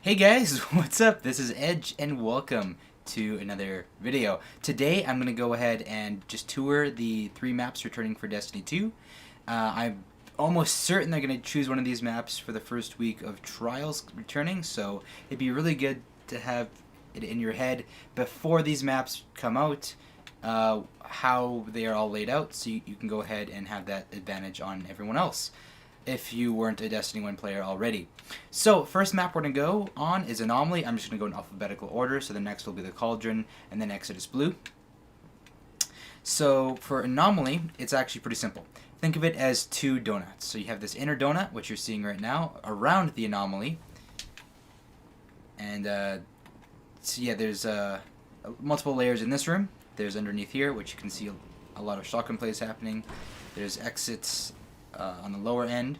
Hey guys, what's up? This is Edge and welcome to another video. Today I'm going to go ahead and just tour the 3 maps returning for Destiny 2. I'm almost certain they're going to choose one of these maps for the first week of Trials returning, so it'd be really good to have it in your head before these maps come out, how they are all laid out, so you can go ahead and have that advantage on everyone else if you weren't a Destiny 1 player already. So, first map we're going to go on is Anomaly. I'm just going to go in alphabetical order, so the next will be the Cauldron, and then Exodus Blue. So, for Anomaly, it's actually pretty simple. Think of it as 2 donuts. So you have this inner donut, which you're seeing right now, around the Anomaly. And, so yeah, there's multiple layers in this room. There's underneath here, which you can see a lot of shotgun plays happening. There's exits on the lower end,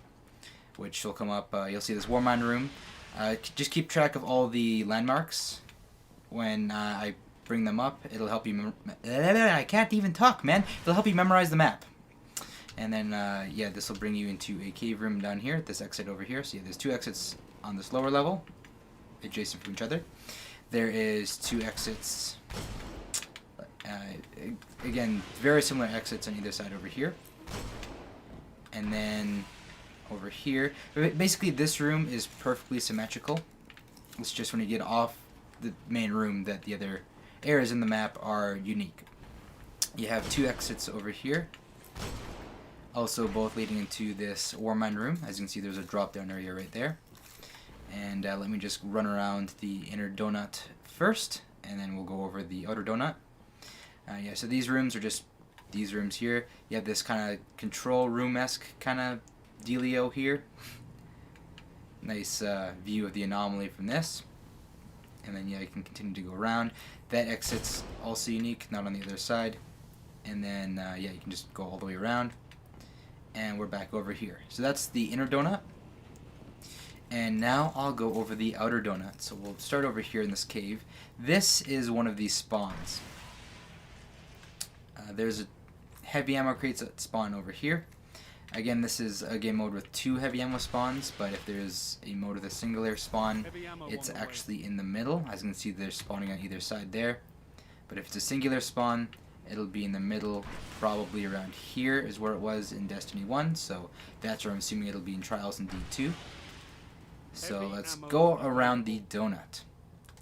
which will come up. You'll see this Warmind room. Just keep track of all the landmarks when I bring them up. It'll help you. I can't even talk, man. It'll help you memorize the map. And then, yeah, this will bring you into a cave room down here. This exit over here. So yeah, there's 2 exits on this lower level, adjacent from each other. There is 2 exits. Again, very similar exits on either side over here. And then over here, basically this room is perfectly symmetrical. It's just when you get off the main room that the other areas in the map are unique. You have 2 exits over here, also both leading into this Warmind room. As you can see, there's a drop down area right there. And let me just run around the inner donut first, and then we'll go over the outer donut. Yeah, so these rooms are just these rooms here. You have this kind of control room-esque kind of dealio here. Nice view of the Anomaly from this. And then yeah, you can continue to go around. That exit's also unique, not on the other side. And then yeah, you can just go all the way around. And we're back over here. So that's the inner donut. And now I'll go over the outer donut. So we'll start over here in this cave. This is one of these spawns. There's a heavy ammo crates that spawn over here. Again, this is a game mode with 2 heavy ammo spawns, but if there's a mode with a singular spawn, it's actually in the middle. As you can see, they're spawning on either side there. But if it's a singular spawn, it'll be in the middle, probably around here is where it was in Destiny 1, so that's where I'm assuming it'll be in Trials in D2. So let's go around the donut.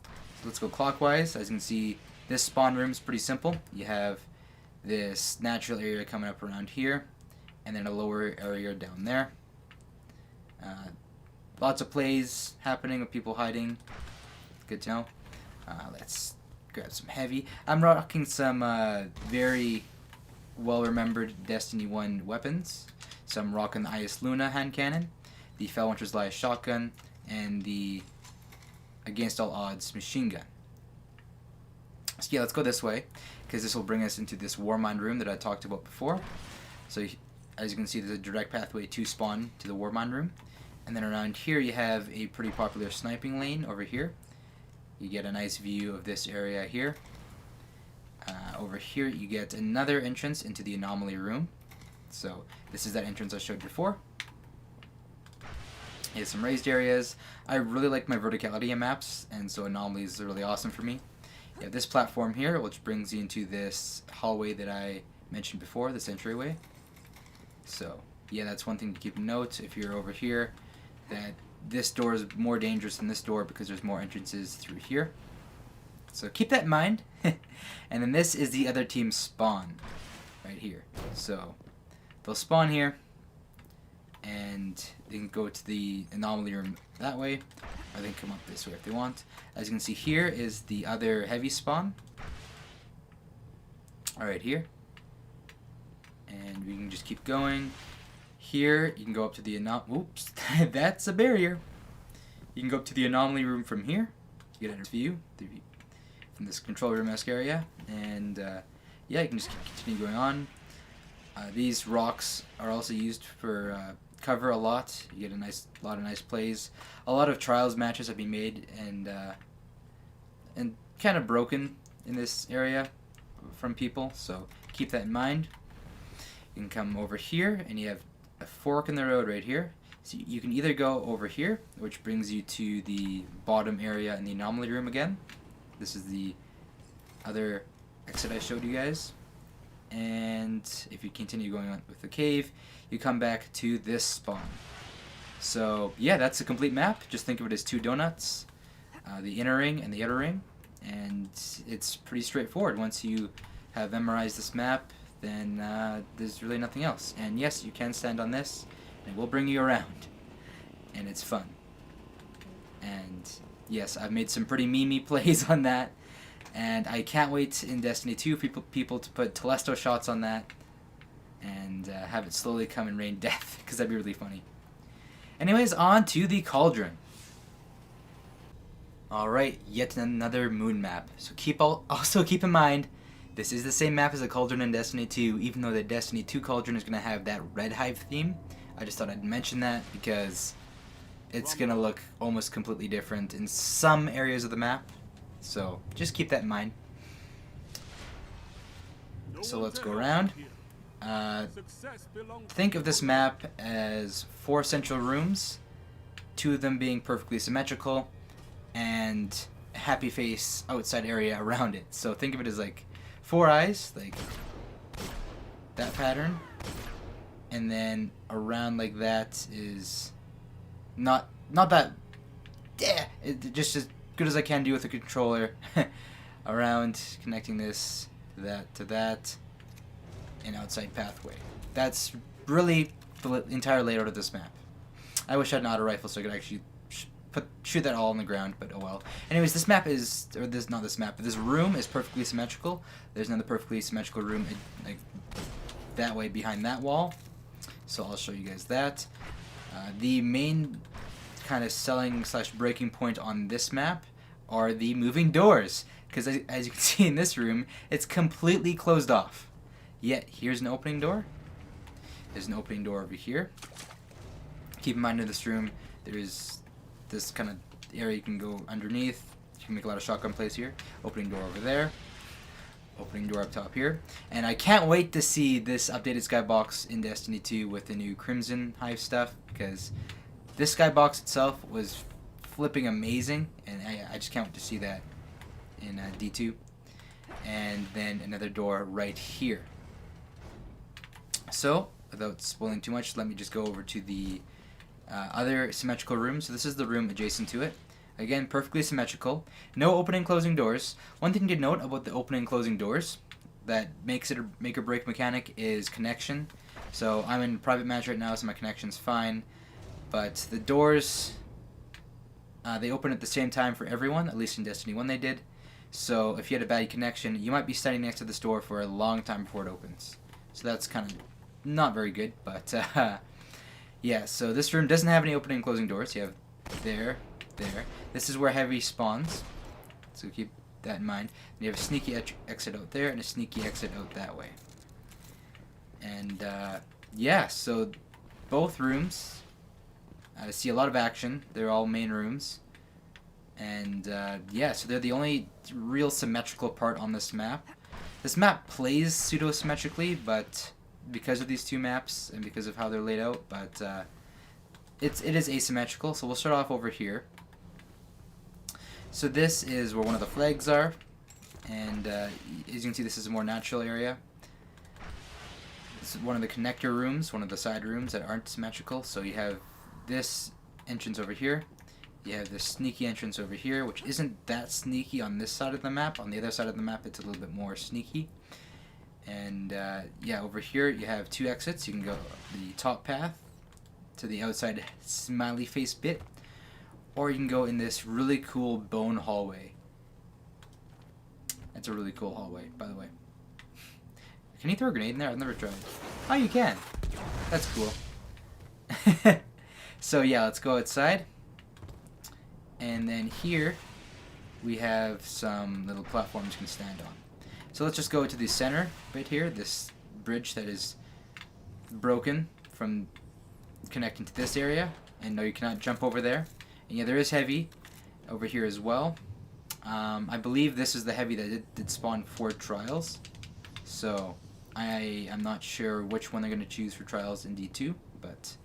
So let's go clockwise. As you can see, this spawn room is pretty simple. You have this natural area coming up around here, and then a lower area down there. Lots of plays happening with people hiding. Good to know. Let's grab some heavy. I'm rocking some very well-remembered Destiny 1 weapons. So I'm rocking the IS Luna hand cannon, the Felwinter's Lies shotgun, and the Against All Odds machine gun. So yeah, let's go this way, because this will bring us into this Warmind room that I talked about before. So as you can see, there's a direct pathway to spawn to the Warmind room. And then around here you have a pretty popular sniping lane over here. You get a nice view of this area here. Over here you get another entrance into the Anomaly room. So this is that entrance I showed before. Here's some raised areas. I really like my verticality in maps, and so Anomalies are really awesome for me. You have this platform here, which brings you into this hallway that I mentioned before, this entryway. So, yeah, that's one thing to keep in note if you're over here, that this door is more dangerous than this door because there's more entrances through here. So keep that in mind. And then this is the other team's spawn, right here. So, they'll spawn here, and they can go to the Anomaly room that way, or they can come up this way if they want. As you can see, here is the other heavy spawn. Alright, here. And we can just keep going. Here, you can go up to the oops, that's a barrier. You can go up to the Anomaly room from here. You get a view from this control room-esque area. And yeah, you can just continue going on. These rocks are also used for cover a lot. You get a lot of nice plays. A lot of Trials matches have been made and kind of broken in this area from people, so keep that in mind. You can come over here and you have a fork in the road right here. So you can either go over here, which brings you to the bottom area in the anomaly room again. This is the other exit I showed you guys. And if you continue going on with the cave, you come back to this spawn. So yeah, that's a complete map. Just think of it as two donuts, the inner ring and the outer ring, and it's pretty straightforward. Once you have memorized this map, then there's really nothing else. And yes, you can stand on this, and it will bring you around, and it's fun. And yes, I've made some pretty memey plays on that, and I can't wait in Destiny 2 for people to put Telesto shots on that and have it slowly come and rain death, because that'd be really funny. Anyways, on to the Cauldron. Alright, yet another moon map. So also keep in mind, this is the same map as the Cauldron in Destiny 2, even though the Destiny 2 Cauldron is going to have that red hive theme. I just thought I'd mention that because it's going to look almost completely different in some areas of the map. So just keep that in mind. So let's go around. Think of this map as 4 central rooms, 2 of them being perfectly symmetrical, and a happy face outside area around it. So think of it as like 4 eyes, like that pattern, and then around like that is not that, just as good as I can do with the controller, around connecting this, that to that, and outside pathway. That's really the entire layout of this map. I wish I had an auto rifle so I could actually shoot that all on the ground, but oh well. Anyways, this map is, or this, not this map, but this room is perfectly symmetrical. There's another perfectly symmetrical room like that way behind that wall. So I'll show you guys that. The main kind of selling / breaking point on this map are the moving doors, because as you can see in this room, it's completely closed off. Yet here's an opening door. There's an opening door over here. Keep in mind in this room, there's this kind of area you can go underneath. You can make a lot of shotgun plays here. Opening door over there. Opening door up top here. And I can't wait to see this updated skybox in Destiny 2 with the new Crimson Hive stuff, because this skybox itself was flipping amazing, and I just can't wait to see that in D2. And then another door right here. So, without spoiling too much, let me just go over to the other symmetrical room. So this is the room adjacent to it. Again, perfectly symmetrical. No opening and closing doors. One thing to note about the opening and closing doors that makes it a make or break mechanic is connection. So I'm in private match right now, so my connection's fine. But the doors, they open at the same time for everyone, at least in Destiny 1 they did. So if you had a bad connection, you might be standing next to this door for a long time before it opens. So that's kind of not very good, but yeah, so this room doesn't have any opening and closing doors. You have there. This is where heavy spawns, so keep that in mind. And you have a sneaky exit out there and a sneaky exit out that way. And yeah, so both rooms see a lot of action. They're all main rooms. And yeah, so they're the only real symmetrical part on this map. This map plays pseudo-symmetrically, but because of these two maps and because of how they're laid out, but it is asymmetrical. So we'll start off over here. So this is where one of the flags are, and as you can see, this is a more natural area. This is one of the connector rooms, one of the side rooms that aren't symmetrical. So you have this entrance over here. You have this sneaky entrance over here, which isn't that sneaky on this side of the map. On the other side of the map, it's a little bit more sneaky. And yeah, over here you have 2 exits. You can go the top path to the outside smiley face bit, or you can go in this really cool bone hallway. That's a really cool hallway, by the way. Can you throw a grenade in there? I've never tried. Oh, you can. That's cool. So yeah, let's go outside. And then here we have some little platforms you can stand on. So let's just go to the center bit here, this bridge that is broken from connecting to this area. And no, you cannot jump over there. And yeah, there is heavy over here as well. I believe this is the heavy that did spawn for Trials. So I'm not sure which one they're going to choose for Trials in D2. But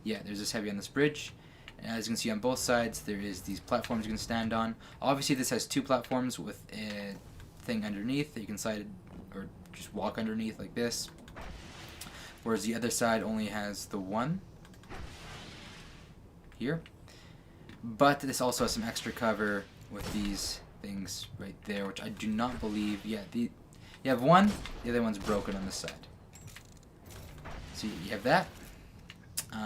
yeah, there's this heavy on this bridge. And as you can see on both sides, there is these platforms you can stand on. Obviously, this has 2 platforms with a thing underneath that you can slide or just walk underneath like this. Whereas the other side only has the one here. But this also has some extra cover with these things right there, which I do not believe. Yeah, you have one, the other one's broken on this side. So you have that.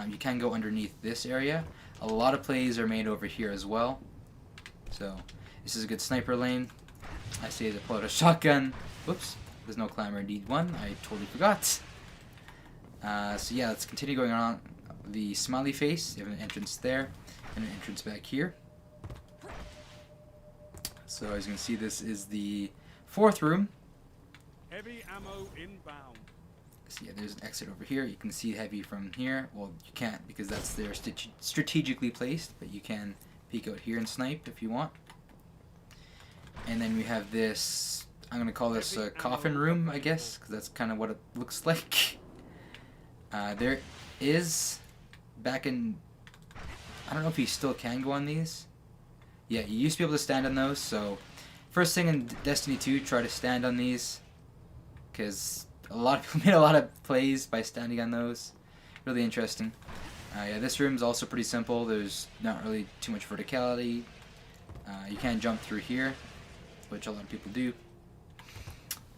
You can go underneath this area. A lot of plays are made over here as well. So this is a good sniper lane. I say to pull out a shotgun. Whoops, there's no climber indeed one. I totally forgot. So yeah, let's continue going on. The smiley face, you have an entrance there and an entrance back here. So as you can see, this is the 4th room. Heavy ammo inbound. So yeah, there's an exit over here. You can see heavy from here. Well, you can't because that's there strategically placed, but you can peek out here and snipe if you want. And then we have this, I'm going to call this a coffin room, I guess, because that's kind of what it looks like. There is, back in, I don't know if you still can go on these. Yeah, you used to be able to stand on those, so first thing in Destiny 2, try to stand on these, because a lot of people made a lot of plays by standing on those. Really interesting. Yeah, this room is also pretty simple. There's not really too much verticality. You can jump through here, which a lot of people do.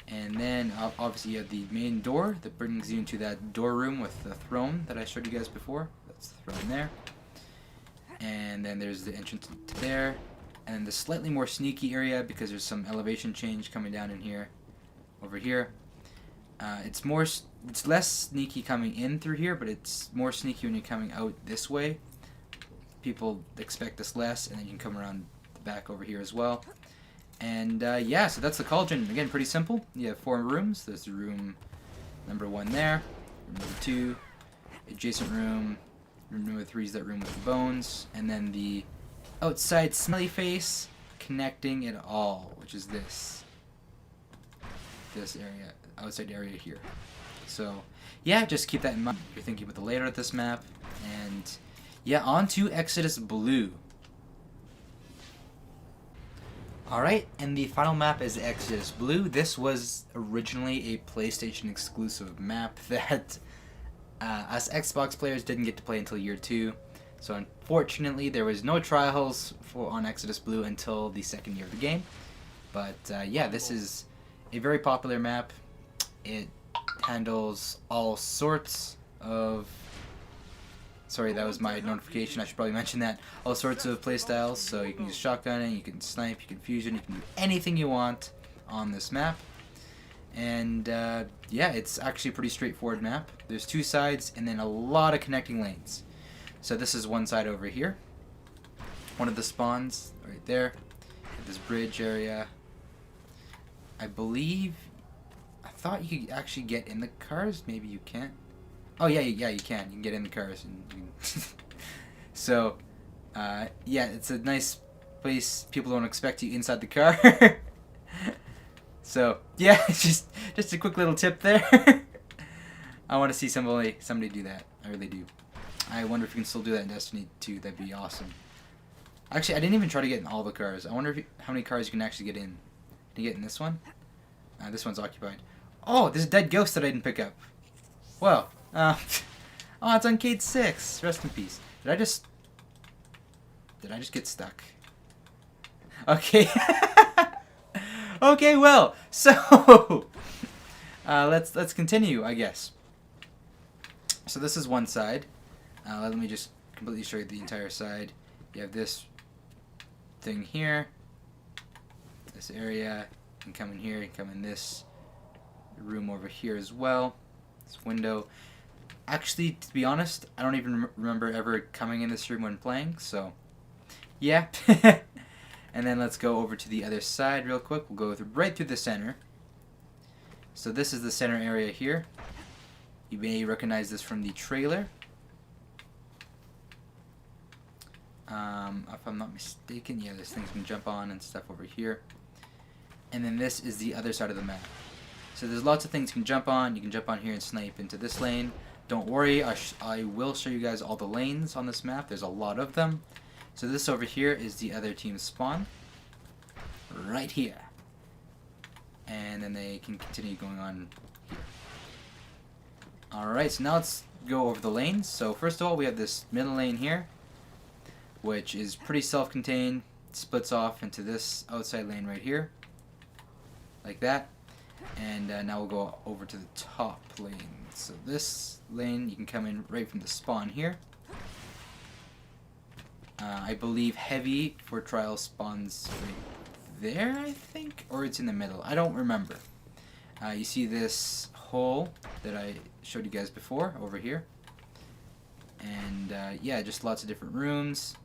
And then obviously you have the main door that brings you into that door room with the throne that I showed you guys before. That's the throne there. And then there's the entrance to there. And then the slightly more sneaky area because there's some elevation change coming down in here, over here. It's less sneaky coming in through here, but it's more sneaky when you're coming out this way. People expect this less, and then you can come around the back over here as well. And yeah, so that's the cauldron. Again, pretty simple. You have 4 rooms. There's the room number 1 there, room number 2, adjacent room number 3 is that room with the bones, and then the outside smiley face connecting it all, which is this area, outside area here. So yeah, just keep that in mind if you're thinking about the layout of this map. And yeah, on to Exodus Blue. Alright, and the final map is Exodus Blue. This was originally a PlayStation exclusive map that us Xbox players didn't get to play until year 2. So unfortunately there was no trials on Exodus Blue until the 2nd year of the game. But yeah, this is a very popular map. It handles all sorts of... Sorry, that was my notification. I should probably mention that. All sorts of playstyles. So you can use shotgunning, you can snipe, you can fusion, you can do anything you want on this map. And yeah, it's actually a pretty straightforward map. There's 2 sides and then a lot of connecting lanes. So this is one side over here. One of the spawns right there. This bridge area. I believe... I thought you could actually get in the cars. Maybe you can't. Oh yeah, you can. You can get in the cars. And you can so, yeah, it's a nice place. People don't expect you inside the car. So yeah, just a quick little tip there. I want to see somebody do that. I really do. I wonder if you can still do that in Destiny 2. That'd be awesome. Actually, I didn't even try to get in all the cars. I wonder how many cars you can actually get in. Can you get in this one? This one's occupied. Oh, there's a dead ghost that I didn't pick up. Well, oh, it's on Cade 6. Rest in peace. Did I just get stuck? Okay. Okay, well, so let's continue, I guess. So this is one side. Let me just completely show you the entire side. You have this thing here, this area. You can come in here. You can come in this room over here as well. This window. Actually, to be honest, I don't even remember ever coming in this room when playing. So, yeah. And then let's go over to the other side real quick. We'll go right through the center. So this is the center area here. You may recognize this from the trailer. If I'm not mistaken, yeah, there's things you can jump on and stuff over here. And then this is the other side of the map. So there's lots of things you can jump on. You can jump on here and snipe into this lane. don't worry, I will show you guys all the lanes on this map. There's a lot of them. So this over here is the other team's spawn. Right here. And then they can continue going on here. Alright, so now let's go over the lanes. So first of all, we have this middle lane here, which is pretty self-contained. Splits off into this outside lane right here. Like that. And now we'll go over to the top lane. So this lane, you can come in right from the spawn here. I believe heavy for trial spawns right there, I think? Or it's in the middle. I don't remember. You see this hole that I showed you guys before over here. And yeah, just lots of different rooms.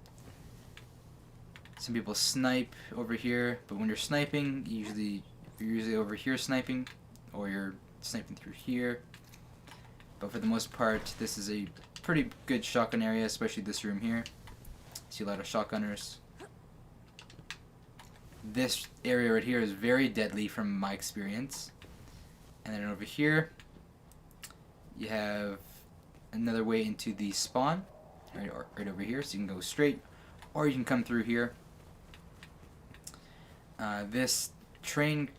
Some people snipe over here, but when you're sniping, you're usually over here sniping, or you're sniping through here. But for the most part, this is a pretty good shotgun area, especially this room here. See a lot of shotgunners. This area right here is very deadly from my experience. And then over here, you have another way into the spawn, right over here, so you can go straight, or you can come through here. This train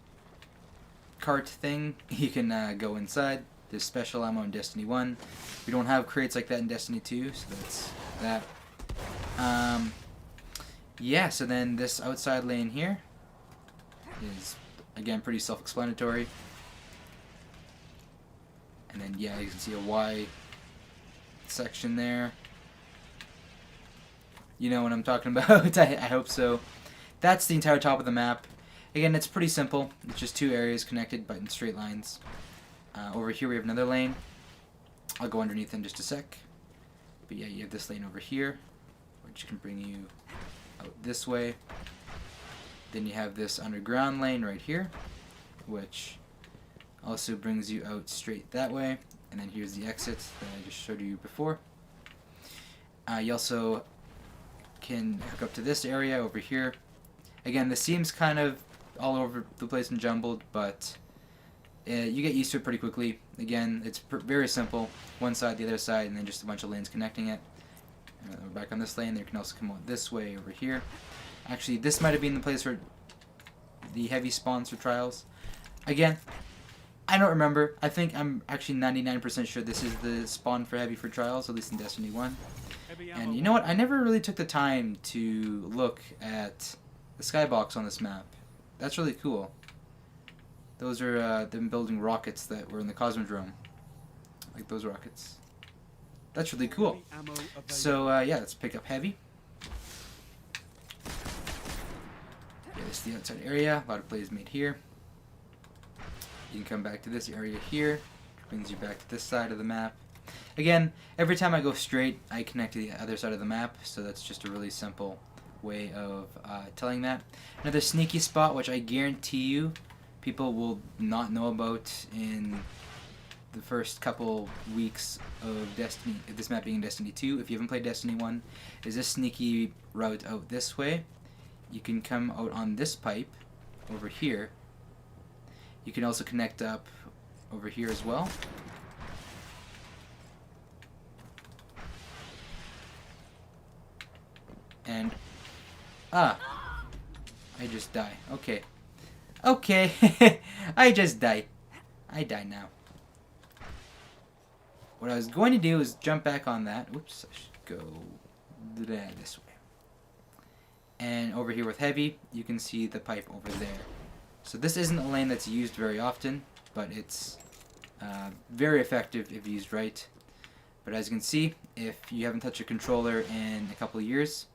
cart thing, you can go inside. There's special ammo in Destiny 1. We don't have crates like that in Destiny 2, so that's that. Yeah, so then this outside lane here is, again, pretty self-explanatory. And then, yeah, you can see a Y section there. You know what I'm talking about? I hope so. That's the entire top of the map. Again, it's pretty simple. It's just two areas connected, but in straight lines. Over here we have another lane. I'll go underneath in just a sec. But yeah, you have this lane over here, which can bring you out this way. Then you have this underground lane right here, which also brings you out straight that way. And then here's the exit that I just showed you before. You also can hook up to this area over here. Again, this seems kind of all over the place and jumbled, but you get used to it pretty quickly. Again, it's very simple. One side, the other side, and then just a bunch of lanes connecting it. We're back on this lane. You can also come out this way over here. Actually, this might have been the place for the heavy spawns for trials. Again, I don't remember. I think I'm actually 99% sure this is the spawn for heavy for trials, at least in Destiny 1. And you know what? I never really took the time to look at the skybox on this map. That's really cool. Those are them building rockets that were in the Cosmodrome. Like those rockets. That's really cool. So yeah, let's pick up heavy. Yeah, this is the outside area. A lot of plays made here. You can come back to this area here. Brings you back to this side of the map. Again, every time I go straight, I connect to the other side of the map. So that's just a really simple way of telling that. Another sneaky spot, which I guarantee you people will not know about in the first couple weeks of Destiny, this map being in Destiny 2, if you haven't played Destiny 1, is this sneaky route out this way. You can come out on this pipe over here. You can also connect up over here as well. And I just die. Okay. Okay. I just died. I die now. What I was going to do is jump back on that. Whoops, I should go this way. And over here with heavy, you can see the pipe over there. So this isn't a lane that's used very often, but it's very effective if used right. But as you can see, if you haven't touched a controller in a couple of years,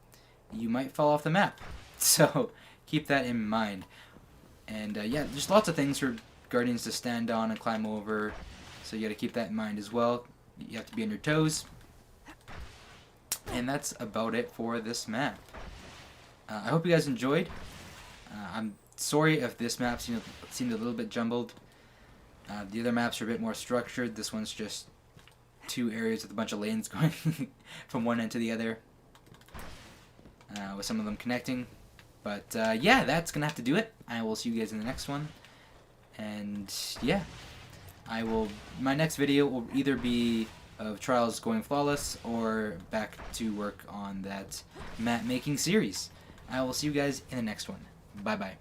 you might fall off the map. So keep that in mind. And yeah, just lots of things for Guardians to stand on and climb over. So you got to keep that in mind as well. You have to be on your toes. And that's about it for this map. I hope you guys enjoyed. I'm sorry if this map seemed a little bit jumbled. The other maps are a bit more structured. This one's just two areas with a bunch of lanes going from one end to the other. With some of them connecting. But yeah, that's going to have to do it. I will see you guys in the next one. And yeah, my next video will either be of Trials going flawless or back to work on that map making series. I will see you guys in the next one. Bye bye.